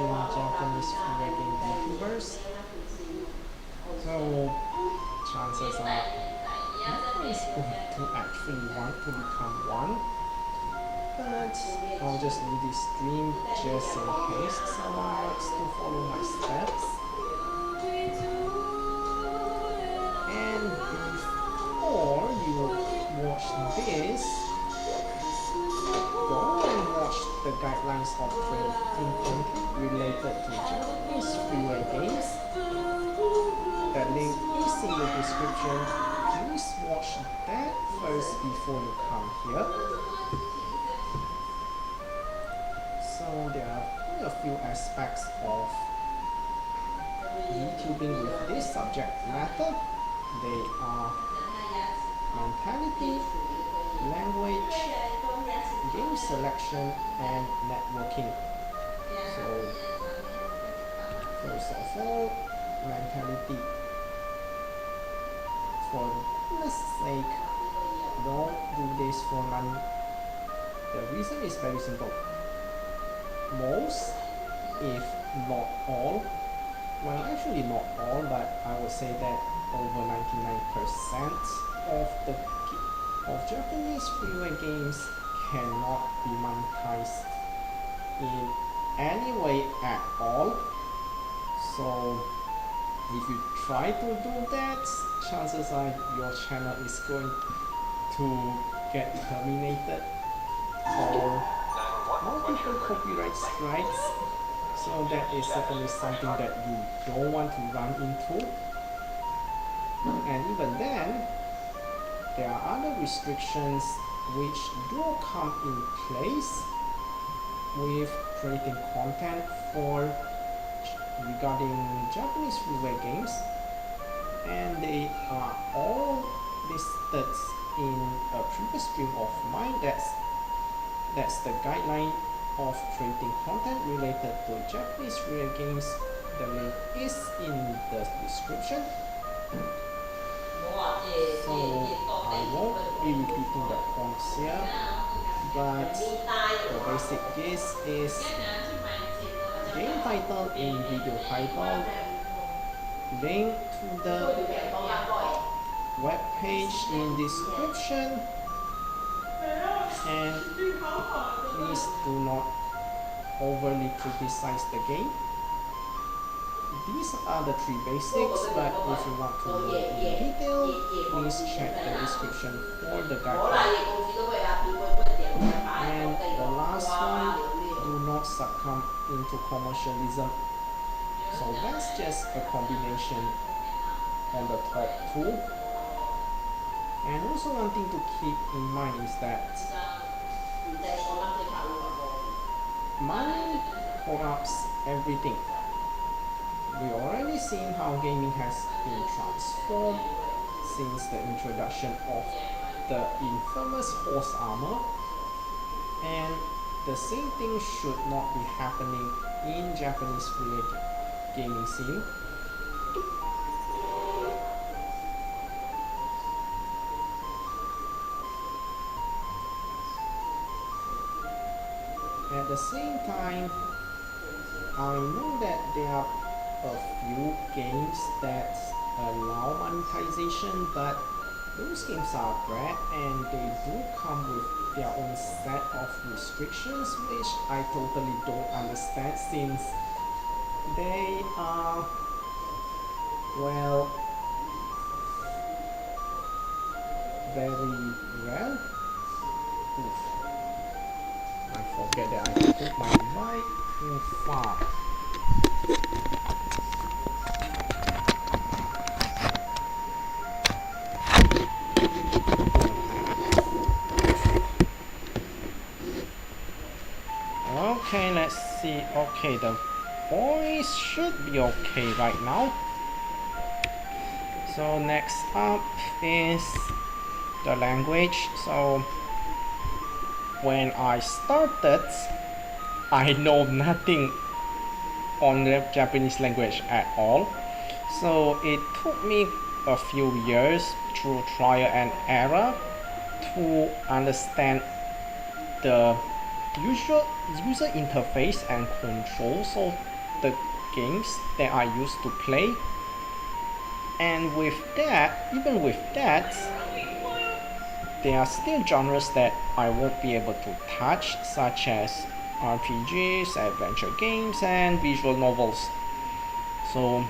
watching Japanese freeware game Vtubers. So chances are no one is going to actually want to become one. But I'll just do this stream just in case someone wants to follow my steps. And before you watch this, go and watch the guidelines of creating content related to Japanese freeware games. The link is in the description. Please watch that first before you come here. So there are quite a few aspects of VTubing with this subject matter. They are mentality, language, game selection, and networking. So first of all, mentality. For goodness sake, don't do this for money. The reason is very simple. Most, if not all, well actually not all, but I would say that over 99% of Japanese freeware games cannot be monetized in any way at all. So if you try to do that, chances are your channel is going to get terminated or multiple copyright strikes. So that is certainly something that you don't want to run into. And even then, there are other restrictions which do come in place with creating content for regarding Japanese freeware games, and they are all listed in a previous stream of mine. That's the guideline of creating content related to Japanese freeware games. The link is in the description. So I won't be repeating the points here, but the basic gist is game title in video title, link to the web page in description, and please do not overly criticize the game. These are the three basics, but if you want to know in detail, please check the description for the guideline. And the last one, do not succumb into commercialism. So that's just a combination on the top two. And also one thing to keep in mind is that money corrupts everything. We already seen how gaming has been transformed since the introduction of the infamous horse armor, and the same thing should not be happening in Japanese freeware gaming scene. At the same time, I know that there are a few games that allow monetization, but those games are rare and they do come with their own set of restrictions, which I totally don't understand, since they are, well, very rare. Oof. I forget that I put my mic too far. Okay, let's see. Okay, the voice should be okay right now. So next up is the language. So when I started, I know nothing on the Japanese language at all. So it took me a few years through trial and error to understand the user interface and controls of the games that I used to play. And with that, even with that, there are still genres that I won't be able to touch, such as RPGs, adventure games, and visual novels. So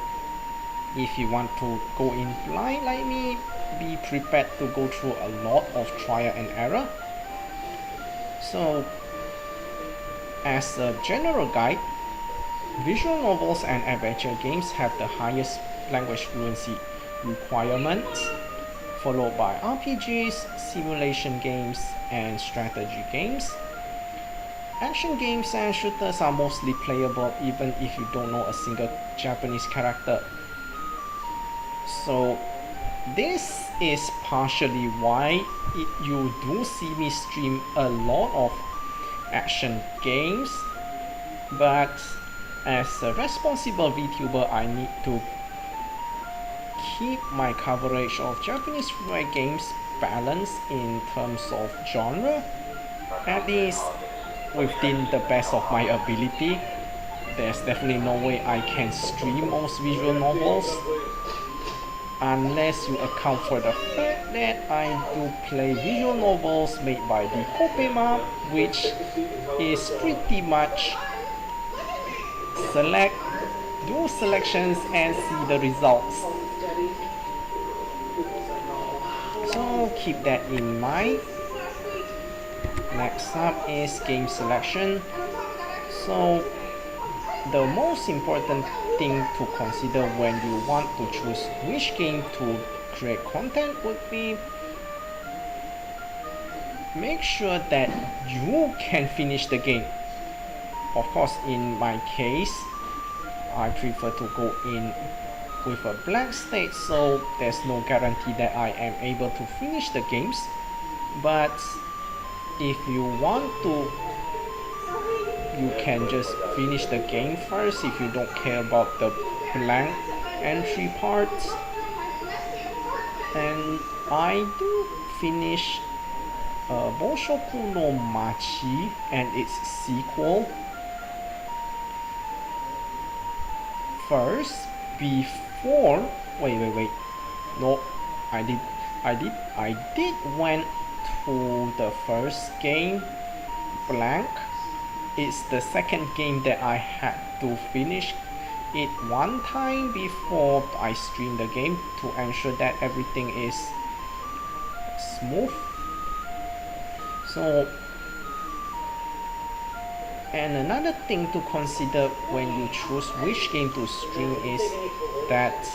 if you want to go in blind like me, be prepared to go through a lot of trial and error. So as a general guide, visual novels and adventure games have the highest language fluency requirements, followed by RPGs, simulation games, and strategy games. Action games and shooters are mostly playable even if you don't know a single Japanese character. So this is partially why you do see me stream a lot of action games, but as a responsible VTuber, I need to keep my coverage of Japanese freeware games balanced in terms of genre, at least within the best of my ability. There's definitely no way I can stream most visual novels unless you account for the fact that I do play visual novels made by the Kopema, which is pretty much do selections and see the results. So keep that in mind. Next up is game selection. So the most important thing to consider when you want to choose which game to create content would be make sure that you can finish the game. Of course, in my case, I prefer to go in with a blank state, so there's no guarantee that I am able to finish the games. But if you want to, you can just finish the game first if you don't care about the blank entry parts. And I do finish Boshoku no Machi and its sequel first before wait no I did went to the first game blank. It's the second game that I had to finish it one time before I stream the game to ensure that everything is smooth. So, and another thing to consider when you choose which game to stream is that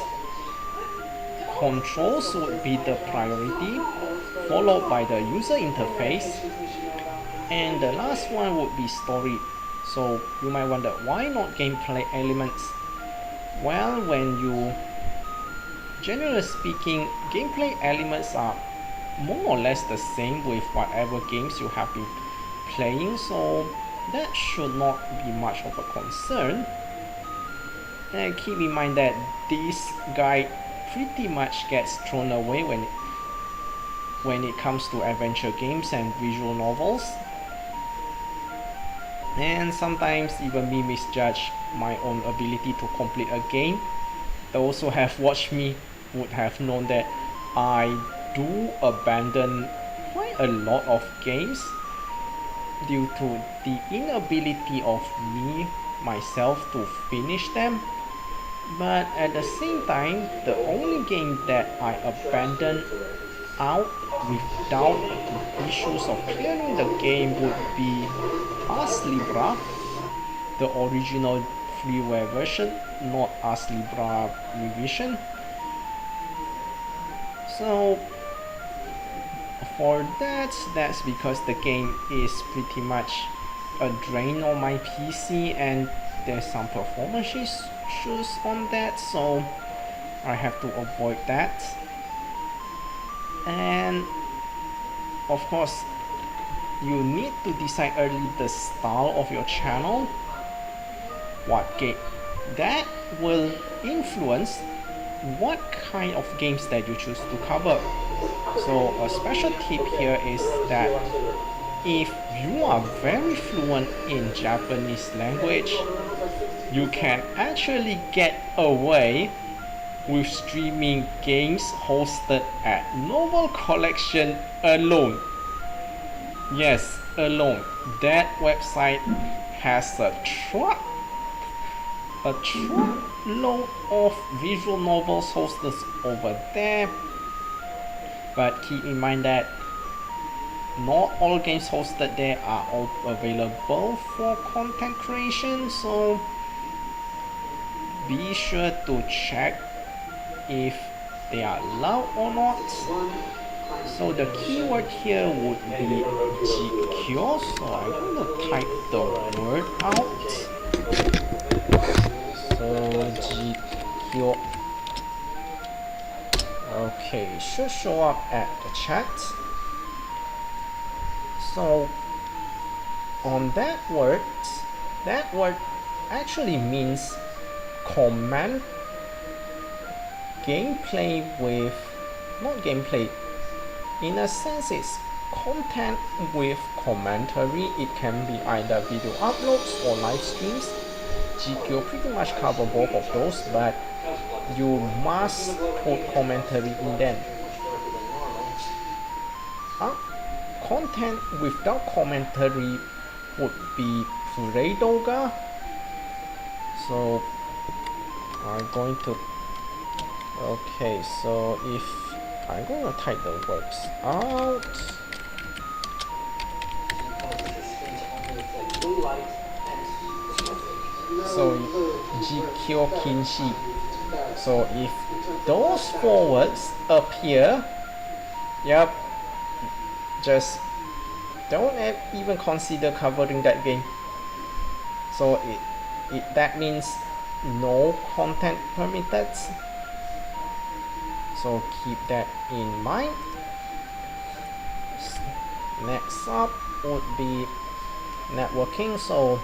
controls would be the priority, followed by the user interface, and the last one would be story. So you might wonder, why not gameplay elements? Well, generally speaking, gameplay elements are more or less the same with whatever games you have been playing, so that should not be much of a concern. And keep in mind that this guide pretty much gets thrown away when it comes to adventure games and visual novels. And sometimes even me misjudge my own ability to complete a game. Those who have watched me would have known that I do abandon quite a lot of games due to the inability of myself to finish them. But at the same time, the only game that I abandoned out without issues of clearing the game would be Ars Libra, the original freeware version, not Ars Libra revision. So for that's because the game is pretty much a drain on my PC and there's some performance issues on that, so I have to avoid that. And of course, you need to decide early the style of your channel, what game that will influence what kind of games that you choose to cover. So a special tip here is that if you are very fluent in Japanese language, you can actually get away with streaming games hosted at Novel Collection alone. Yes, alone. That website has a truckload of visual novels hosted over there. But keep in mind that not all games hosted there are all available for content creation, so be sure to check if they are allowed or not. So the keyword here would be GQ, so I'm going to type the word out. So GQ. Okay, it should show up at the chat. So on that word actually means command gameplay with, not gameplay, in a sense it's content with commentary. It can be either video uploads or live streams. GQ pretty much cover both of those, but you must put commentary in them. Content without commentary would be Freeware. So I'm going to, okay, so if I'm going to type the words out. So GQ Kinshi. So if those four words appear, yep, just don't even consider covering that game. So that means no content permitted. So keep that in mind. Next up would be networking. So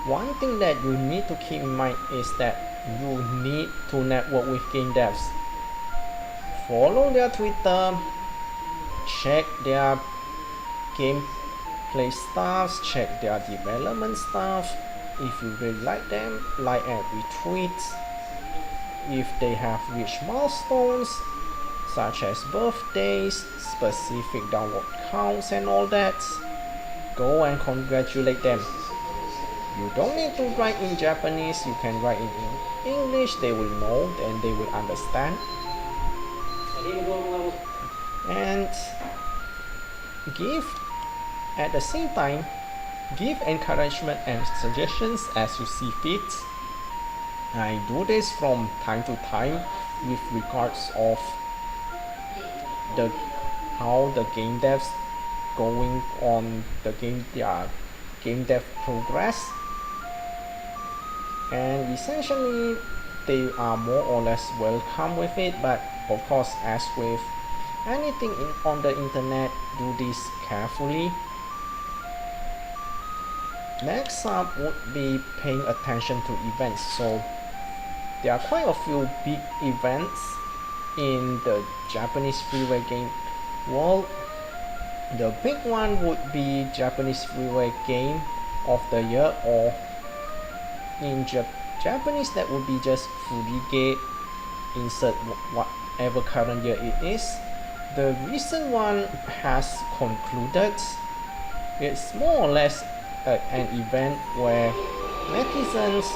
one thing that you need to keep in mind is that you need to network with game devs. Follow their Twitter, check their gameplay stuff, check their development stuff. If you really like them, like and retweet. If they have reached milestones such as birthdays, specific download counts and all that, go and congratulate them. You don't need to write in Japanese, you can write in English, they will know and they will understand. And at the same time, give encouragement and suggestions as you see fit. I do this from time to time with regards of how the game devs going on the game dev progress, and essentially they are more or less welcome with it. But of course, as with anything on the internet, do this carefully. Next up would be paying attention to events. So there are quite a few big events in the Japanese freeware game world. The big one would be Japanese freeware game of the year, or in Japanese that would be just Furige, insert whatever current year it is. The recent one has concluded. It's more or less an event where netizens,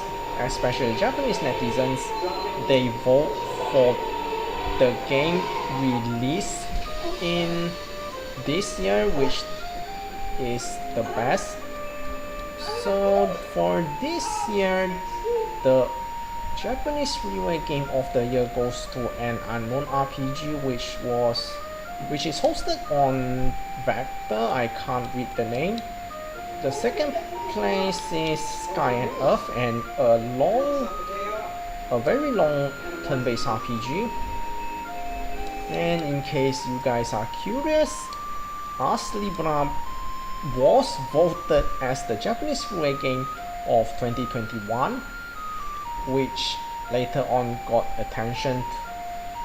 especially Japanese netizens, they vote for the game released in this year, which is the best. So for this year, the Japanese freeware game of the year goes to an unknown RPG, which is hosted on Vector. I can't read the name. The second place is Sky and Earth, and a very long turn-based RPG. And in case you guys are curious, Ars Libra was voted as the Japanese freeware game of 2021, which later on got attention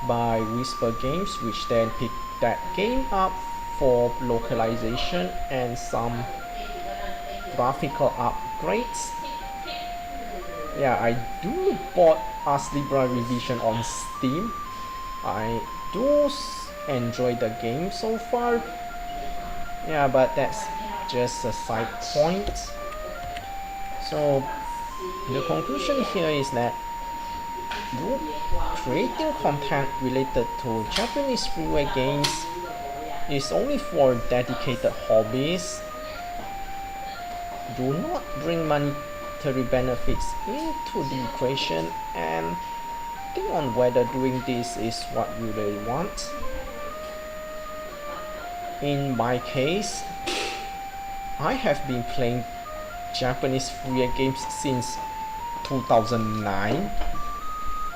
by Whisper Games, which then picked that game up for localization and some graphical upgrades. yeah, I do bought Ars Libra Revision on Steam. I do enjoy the game so far. Yeah, but that's just a side point. So the conclusion here is that creating content related to Japanese freeware games is only for dedicated hobbies. Do not bring monetary benefits into the equation and think on whether doing this is what you really want. In my case, I have been playing Japanese freeware games since 2009,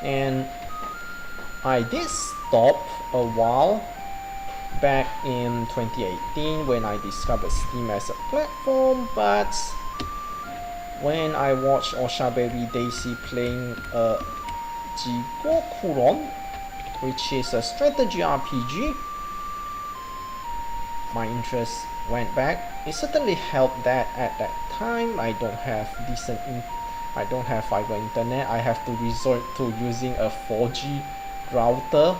and I did stop a while back in 2018 when I discovered Steam as a platform, but when I watched Oshaberi Daisy playing Jigokuron, which is a strategy RPG, my interest went back. It certainly helped that at that time I don't have fiber internet. I have to resort to using a 4G router,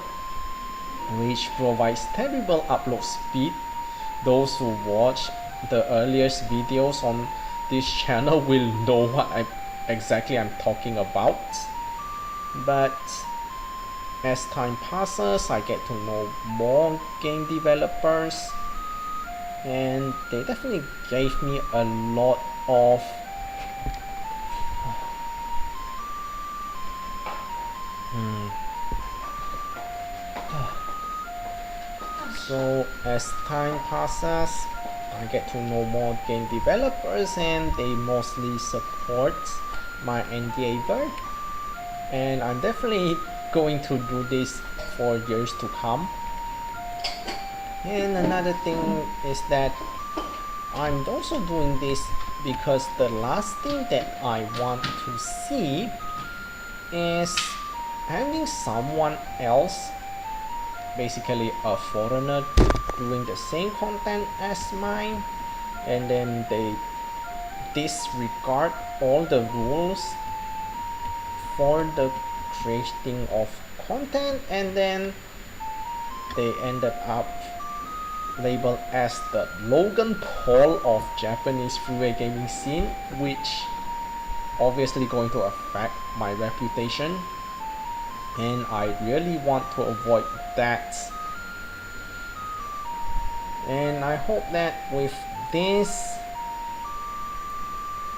which provides terrible upload speed. Those who watch the earliest videos on this channel will know what exactly I'm talking about. But as time passes, I get to know more game developers, and they definitely gave me a lot of So as time passes, I get to know more game developers, and they mostly support my endeavor, and I'm definitely going to do this for years to come. And another thing is that I'm also doing this because the last thing that I want to see is having someone else, basically a foreigner, doing the same content as mine, and then they disregard all the rules for the creating of content, and then they ended up labeled as the Logan Paul of Japanese freeware gaming scene, which obviously going to affect my reputation, and I really want to avoid that. And I hope that with this,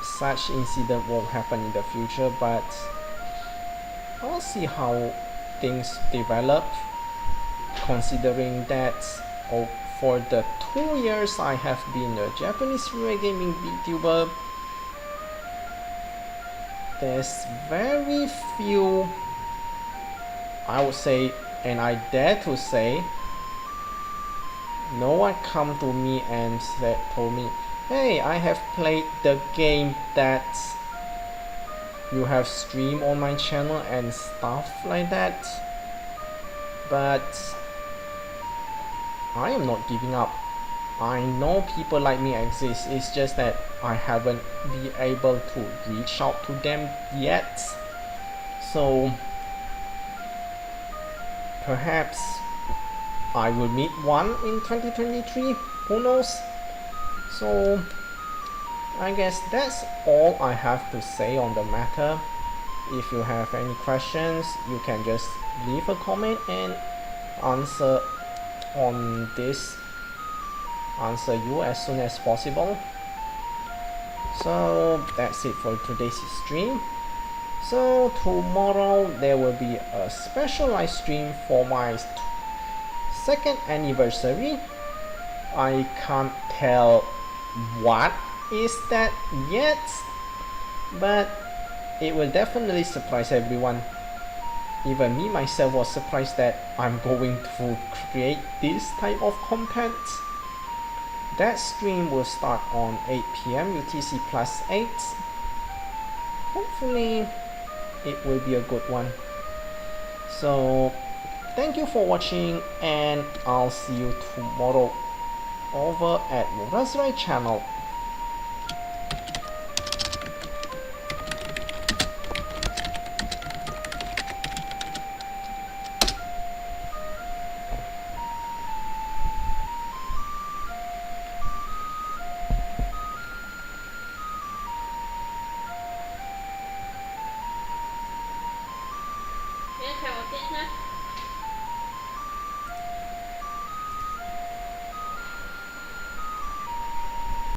such incident won't happen in the future, but I'll see how things develop, considering that for the 2 years I have been a Japanese freeware gaming VTuber, there's very few, I would say, and I dare to say, no one come to me and told me, hey, I have played the game that you have streamed on my channel and stuff like that. But I am not giving up. I know people like me exist, it's just that I haven't been able to reach out to them yet. So perhaps I will meet one in 2023, who knows. So I guess that's all I have to say on the matter. If you have any questions, you can just leave a comment and answer you as soon as possible. So that's it for today's stream. So tomorrow there will be a special live stream for my second anniversary. I can't tell what is that yet, but it will definitely surprise everyone. Even me myself was surprised that I'm going to create this type of content. That stream will start on 8 PM UTC plus 8. Hopefully it will be a good one. So thank you for watching, and I'll see you tomorrow over at Murazrai channel. chaotic นะ